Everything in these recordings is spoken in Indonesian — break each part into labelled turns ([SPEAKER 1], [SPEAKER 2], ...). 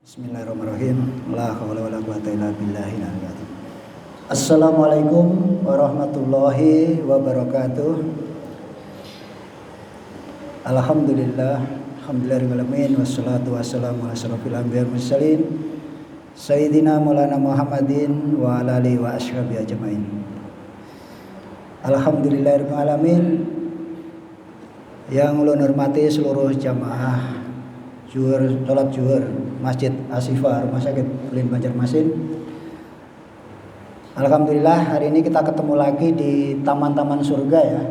[SPEAKER 1] Bismillahirrahmanirrahim. La haula wala quwata illa billahil aliyyil azim. Assalamualaikum warahmatullahi wabarakatuh. Alhamdulillah, alhamdulillahirabbil alamin wassalatu wassalamu ala asyrofil anbiya'i wal mursalin sayyidina maulana Muhammadin wa ala alihi wa ashabihi ajmain. Alhamdulillahirabbil alamin. Yang ulun hormati seluruh jamaah sholat zuhur Masjid Ashifa Rumah Sakit Ulin Banjarmasin. Alhamdulillah hari ini kita ketemu lagi di taman-taman surga ya.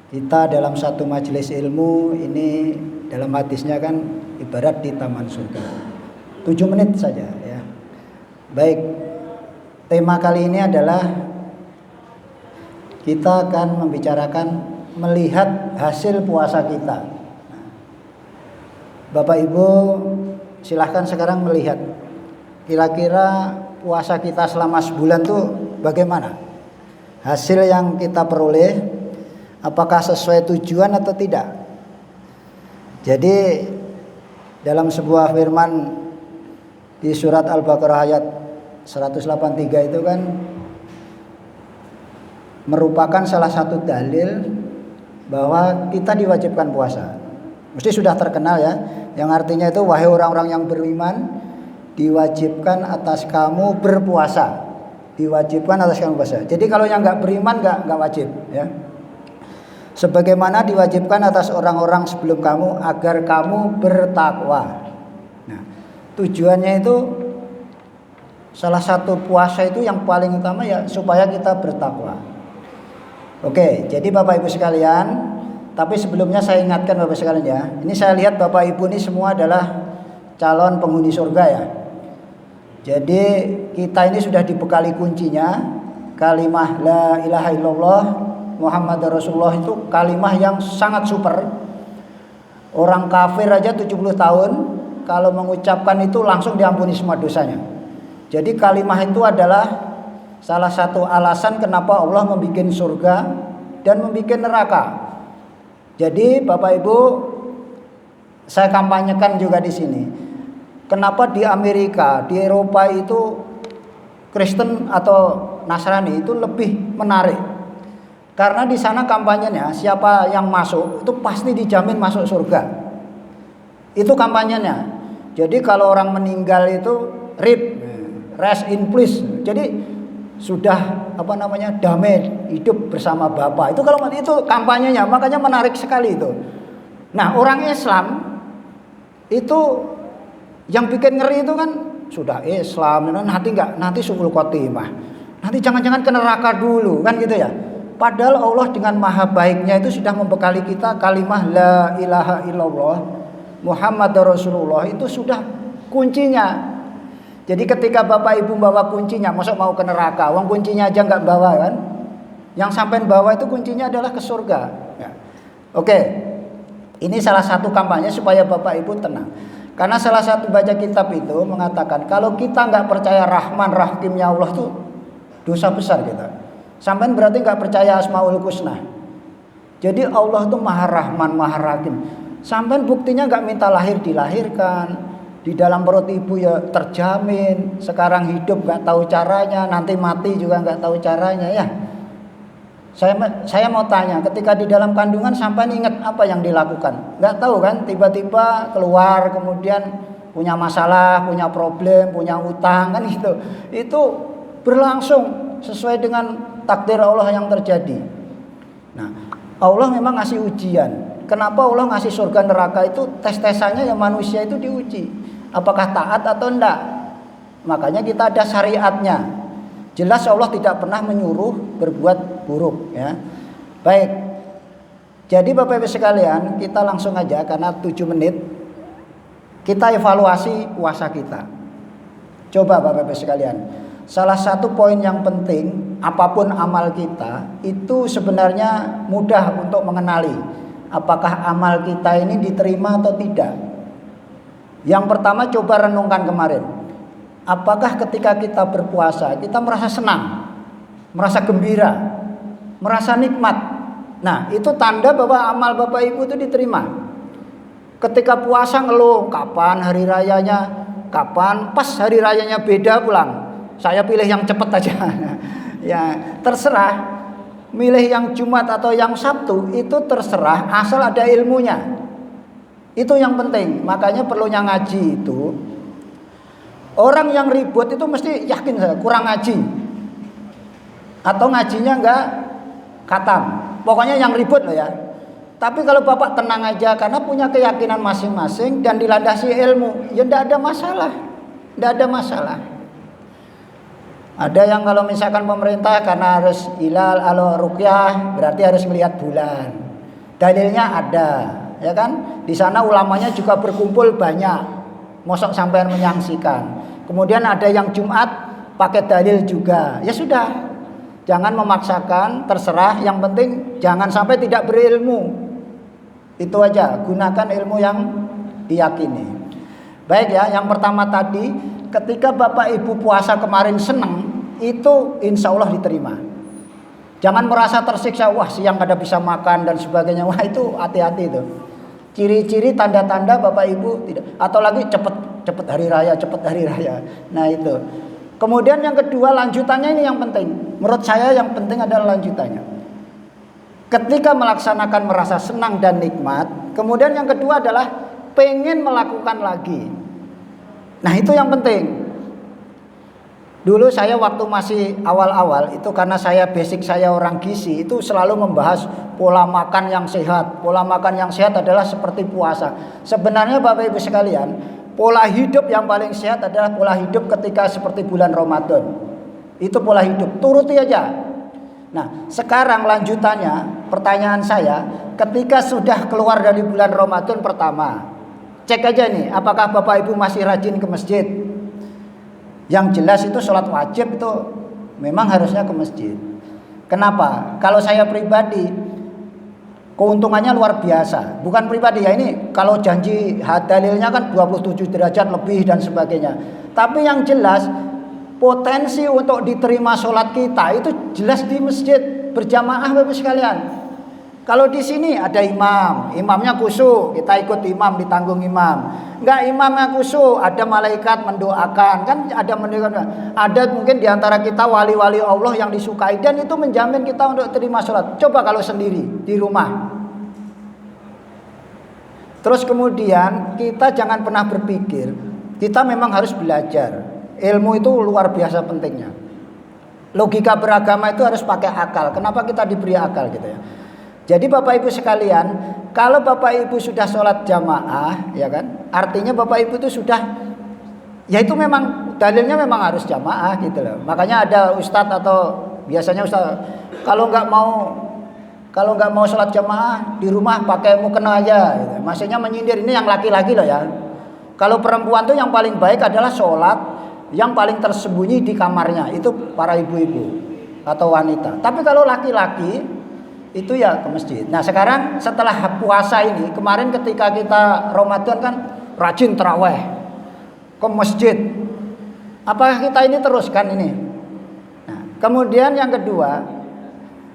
[SPEAKER 1] Kita dalam satu majelis ilmu ini, dalam hadisnya kan ibarat di taman surga. 7 menit saja ya. Baik, tema kali ini adalah kita akan membicarakan melihat hasil puasa kita. Bapak Ibu silahkan sekarang melihat kira-kira puasa kita selama sebulan tuh bagaimana hasil yang kita peroleh, apakah sesuai tujuan atau tidak. Jadi dalam sebuah firman di surat Al-Baqarah ayat 183 itu kan merupakan salah satu dalil bahwa kita diwajibkan puasa. Mesti sudah terkenal ya, yang artinya itu wahai orang-orang yang beriman, diwajibkan atas kamu berpuasa. Diwajibkan atas kamu puasa. Jadi kalau yang nggak beriman nggak wajib ya. Sebagaimana diwajibkan atas orang-orang sebelum kamu agar kamu bertakwa. Nah, tujuannya itu salah satu puasa itu yang paling utama ya supaya kita bertakwa. Oke, jadi Bapak Ibu sekalian, tapi sebelumnya saya ingatkan Bapak sekalian ya. Ini saya lihat Bapak Ibu ini semua adalah calon penghuni surga ya. Jadi kita ini sudah dibekali kuncinya. Kalimah la ilaha illallah Muhammad Rasulullah itu kalimah yang sangat super. Orang kafir aja 70 tahun kalau mengucapkan itu langsung diampuni semua dosanya. Jadi kalimah itu adalah salah satu alasan kenapa Allah membuat surga dan membuat neraka. Jadi Bapak Ibu, saya kampanyekan juga di sini. Kenapa di Amerika, di Eropa itu Kristen atau Nasrani itu lebih menarik? Karena di sana kampanyenya siapa yang masuk itu pasti dijamin masuk surga. Itu kampanyenya. Jadi kalau orang meninggal itu rest in peace. Jadi sudah damai hidup bersama Bapa. Itu kalau itu kampanyenya, makanya menarik sekali itu. Nah, orang Islam itu yang bikin ngeri itu kan sudah Islam, nanti suul khotimah. Nanti jangan-jangan ke neraka dulu kan gitu ya. Padahal Allah dengan maha baiknya itu sudah membekali kita kalimah la ilaha illallah Muhammad Rasulullah itu sudah kuncinya. Jadi ketika Bapak Ibu bawa kuncinya, masa mau ke neraka? Uang kuncinya aja nggak bawa kan? Yang sampai bawa itu kuncinya adalah ke surga. Ya. Oke, ini salah satu kampanye supaya Bapak Ibu tenang. Karena salah satu baca kitab itu mengatakan kalau kita nggak percaya Rahman Rahimnya Allah itu dosa besar kita. Sampai berarti nggak percaya Asmaul Husna. Jadi Allah itu Maha Rahman, Maha Rahim. Sampai buktinya nggak minta lahir dilahirkan. Di dalam perut ibu ya terjamin. Sekarang hidup gak tahu caranya, nanti mati juga gak tahu caranya ya. Saya mau tanya, ketika di dalam kandungan sampai ingat apa yang dilakukan? Gak tahu kan, tiba-tiba keluar kemudian punya masalah, punya problem, punya utang kan gitu. Itu berlangsung sesuai dengan takdir Allah yang terjadi. Nah, Allah memang ngasih ujian. Kenapa Allah ngasih surga neraka itu tes-tesannya ya manusia itu diuji. Apakah taat atau enggak? Makanya kita ada syariatnya. Jelas Allah tidak pernah menyuruh berbuat buruk ya. Baik. Jadi Bapak Ibu sekalian, kita langsung aja karena 7 menit kita evaluasi puasa kita. Coba Bapak Ibu sekalian. Salah satu poin yang penting, apapun amal kita itu sebenarnya mudah untuk mengenali apakah amal kita ini diterima atau tidak. Yang pertama coba renungkan kemarin. Apakah ketika kita berpuasa kita merasa senang, merasa gembira, merasa nikmat. Nah, itu tanda bahwa amal Bapak Ibu itu diterima. Ketika puasa ngeluh, kapan hari rayanya? kapan, pas hari rayanya beda pulang. Saya pilih yang cepat aja. Ya, terserah. Milih yang Jumat atau yang Sabtu itu terserah, asal ada ilmunya. Itu yang penting. Makanya perlunya ngaji itu. Orang yang ribut itu mesti yakin saya kurang ngaji. Atau ngajinya enggak khatam. Pokoknya yang ribut loh ya. Tapi kalau Bapak tenang aja karena punya keyakinan masing-masing dan dilandasi ilmu, ya enggak ada masalah. Enggak ada masalah. Ada yang kalau misalkan pemerintah karena harus hilal atau ruqyah berarti harus melihat bulan. Dalilnya ada, ya kan? Di sana ulamanya juga berkumpul banyak. Mosok sampean menyaksikan. Kemudian ada yang Jumat pakai dalil juga. Ya sudah. Jangan memaksakan, terserah, yang penting jangan sampai tidak berilmu. Itu aja, gunakan ilmu yang diyakini. Baik ya, yang pertama tadi, ketika Bapak Ibu puasa kemarin senang, itu insya Allah diterima. Jangan merasa tersiksa, wah siang kada bisa makan dan sebagainya. Wah itu hati-hati itu. Ciri-ciri tanda-tanda Bapak Ibu tidak, atau lagi cepet hari raya, cepet hari raya. Nah itu. Kemudian yang kedua lanjutannya ini yang penting. Menurut saya yang penting adalah lanjutannya. Ketika melaksanakan merasa senang dan nikmat. Kemudian yang kedua adalah pengen melakukan lagi. Nah itu yang penting. Dulu saya waktu masih awal-awal itu karena saya basic saya orang gizi itu selalu membahas pola makan yang sehat. Pola makan yang sehat adalah seperti puasa. Sebenarnya Bapak Ibu sekalian, pola hidup yang paling sehat adalah pola hidup ketika seperti bulan Ramadan. Itu pola hidup, turuti aja. Nah, sekarang lanjutannya pertanyaan saya, ketika sudah keluar dari bulan Ramadan pertama, cek aja nih, apakah Bapak Ibu masih rajin ke masjid? Yang jelas itu sholat wajib itu memang harusnya ke masjid. Kenapa? Kalau saya pribadi, keuntungannya luar biasa. Bukan pribadi ya, ini kalau janji dalilnya kan 27 derajat lebih dan sebagainya. Tapi yang jelas potensi untuk diterima sholat kita itu jelas di masjid berjamaah Bapak sekalian. Kalau di sini ada imam, imamnya khusyuk, kita ikut imam, ditanggung imam. Enggak, imamnya khusyuk, ada malaikat mendoakan, kan ada mendoakan. Ada mungkin di antara kita wali-wali Allah yang disukai dan itu menjamin kita untuk terima sholat. Coba kalau sendiri di rumah. Terus kemudian kita jangan pernah berpikir kita memang harus belajar. Ilmu itu luar biasa pentingnya. Logika beragama itu harus pakai akal. Kenapa kita diberi akal gitu ya? Jadi Bapak Ibu sekalian, kalau Bapak Ibu sudah sholat jamaah, ya kan, artinya Bapak Ibu itu sudah, ya itu memang dalilnya memang harus jamaah gitu loh. Makanya ada ustadz atau biasanya ustadz kalau nggak mau sholat jamaah di rumah pakai mukena aja, gitu. Maksudnya menyindir, ini yang laki-laki loh ya. Kalau perempuan tuh yang paling baik adalah sholat yang paling tersembunyi di kamarnya, itu para ibu-ibu atau wanita. Tapi kalau laki-laki itu ya ke masjid. Nah sekarang setelah puasa ini, kemarin ketika kita Ramadan kan rajin taraweh ke masjid. Apakah kita ini teruskan ini? Nah, kemudian yang kedua,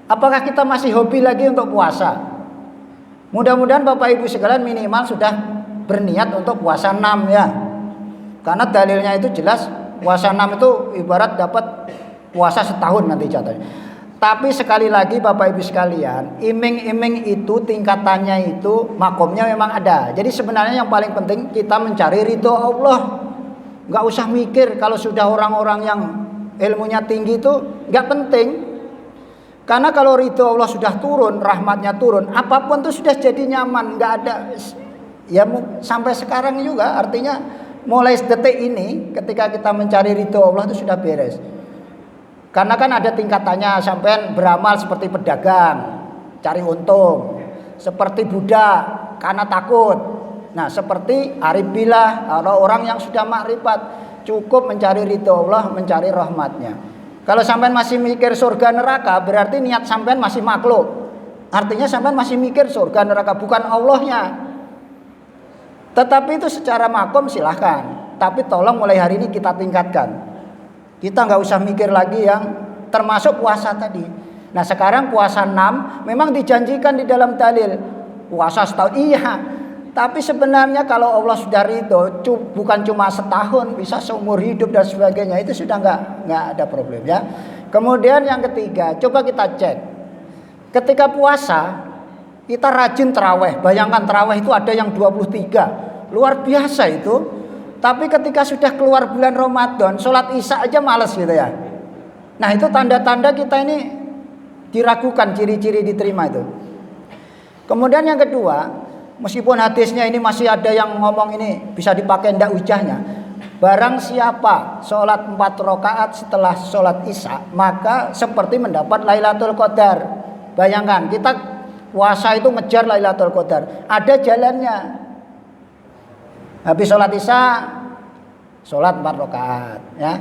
[SPEAKER 1] apakah kita masih hobi lagi untuk puasa? Mudah-mudahan Bapak Ibu sekalian minimal sudah berniat untuk puasa 6 ya. Karena dalilnya itu jelas, puasa 6 itu ibarat dapat puasa setahun nanti jatuhnya. Tapi sekali lagi Bapak Ibu sekalian, iming-iming itu tingkatannya itu makomnya memang ada. Jadi sebenarnya yang paling penting kita mencari ridho Allah. Gak usah mikir kalau sudah orang-orang yang ilmunya tinggi itu gak penting. Karena kalau ridho Allah sudah turun, rahmatnya turun, apapun itu sudah jadi nyaman. Gak ada, ya sampai sekarang juga artinya mulai detik ini ketika kita mencari ridho Allah itu sudah beres. Karena kan ada tingkatannya, sampean beramal seperti pedagang, cari untung, seperti budak karena takut. Nah, seperti arif billah, orang yang sudah makrifat, cukup mencari ridho Allah, mencari rahmatnya. Kalau sampean masih mikir surga neraka, berarti niat sampean masih makhluk. Artinya sampean masih mikir surga neraka, bukan Allahnya. Tetapi itu secara makom silahkan, tapi tolong mulai hari ini kita tingkatkan. Kita nggak usah mikir lagi yang termasuk puasa tadi. Nah sekarang puasa 6 memang dijanjikan di dalam dalil. Puasa setahun, iya. Tapi sebenarnya kalau Allah sudah ridho, bukan cuma setahun, bisa seumur hidup dan sebagainya, itu sudah nggak ada problem ya. Kemudian yang ketiga, coba kita cek. Ketika puasa, kita rajin terawih. Bayangkan terawih itu ada yang 23, luar biasa itu. Tapi ketika sudah keluar bulan Ramadan, sholat isya aja males gitu ya. Nah itu tanda-tanda kita ini diragukan ciri-ciri diterima itu. Kemudian yang kedua, meskipun hadisnya ini masih ada yang ngomong ini bisa dipakai ndak hujahnya. Barang siapa sholat 4 rakaat setelah sholat isya, maka seperti mendapat Lailatul Qadar. Bayangkan kita puasa itu ngejar Lailatul Qadar. Ada jalannya. Habis sholat isya, sholat 4 rakaat. Ya.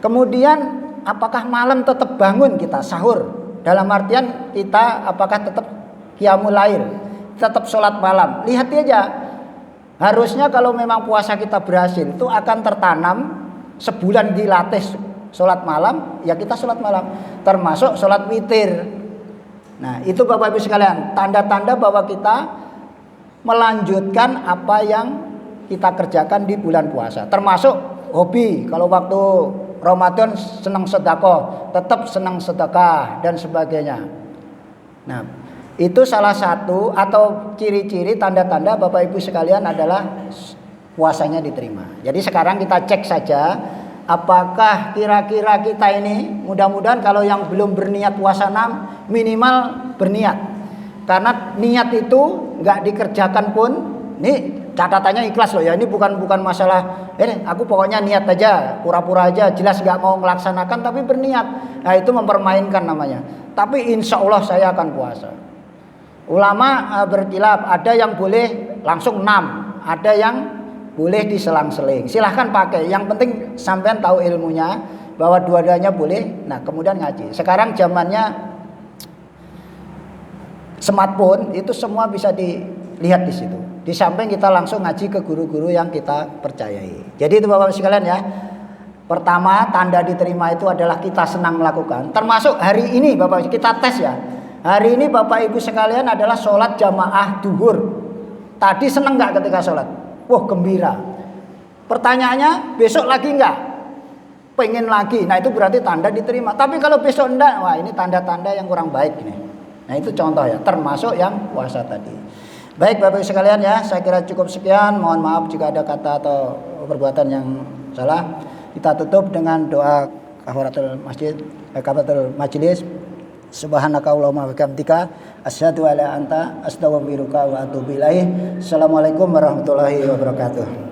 [SPEAKER 1] Kemudian apakah malam tetap bangun kita sahur? Dalam artian kita apakah tetap qiyamul lail, tetap sholat malam. Lihat aja, harusnya kalau memang puasa kita berhasil itu akan tertanam sebulan dilatih sholat malam, ya kita sholat malam, termasuk sholat witir. Nah itu Bapak Ibu sekalian, tanda-tanda bahwa kita melanjutkan apa yang kita kerjakan di bulan puasa, termasuk hobi. Kalau waktu Ramadan senang sedekah, tetap senang sedekah dan sebagainya. Nah, itu salah satu atau ciri-ciri tanda-tanda Bapak Ibu sekalian adalah puasanya diterima. Jadi sekarang kita cek saja apakah kira-kira kita ini, mudah-mudahan kalau yang belum berniat puasa 6 minimal berniat. Karena niat itu nggak dikerjakan pun, ini catatannya ikhlas loh ya, ini bukan masalah aku pokoknya niat aja, pura-pura aja, jelas gak mau melaksanakan tapi berniat. Nah itu mempermainkan namanya. Tapi insya Allah saya akan puasa. Ulama berkhilaf, ada yang boleh langsung 6, ada yang boleh diselang-seling. Silahkan pakai, yang penting sampean tahu ilmunya bahwa dua-duanya boleh. Nah kemudian ngaji. Sekarang zamannya smartphone, itu semua bisa dilihat di situ. Di samping kita langsung ngaji ke guru-guru yang kita percayai. Jadi itu Bapak sekalian ya. Pertama tanda diterima itu adalah kita senang melakukan. Termasuk hari ini Bapak kita tes ya. Hari ini Bapak Ibu sekalian adalah sholat jamaah duhur. Tadi senang nggak ketika sholat? Wah gembira. Pertanyaannya besok lagi nggak? Pengen lagi. Nah itu berarti tanda diterima. Tapi kalau besok enggak, wah ini tanda-tanda yang kurang baik ini. Nah itu contoh ya. Termasuk yang puasa tadi. Baik Bapak Ibu sekalian ya, saya kira cukup sekian. Mohon maaf jika ada kata atau perbuatan yang salah. Kita tutup dengan doa kafaratul majlis. Subhanakallahumma wa bihamdika asyhadu an la ilaha illa anta astaghfiruka wa atubu ilaik. Assalamualaikum warahmatullahi wabarakatuh.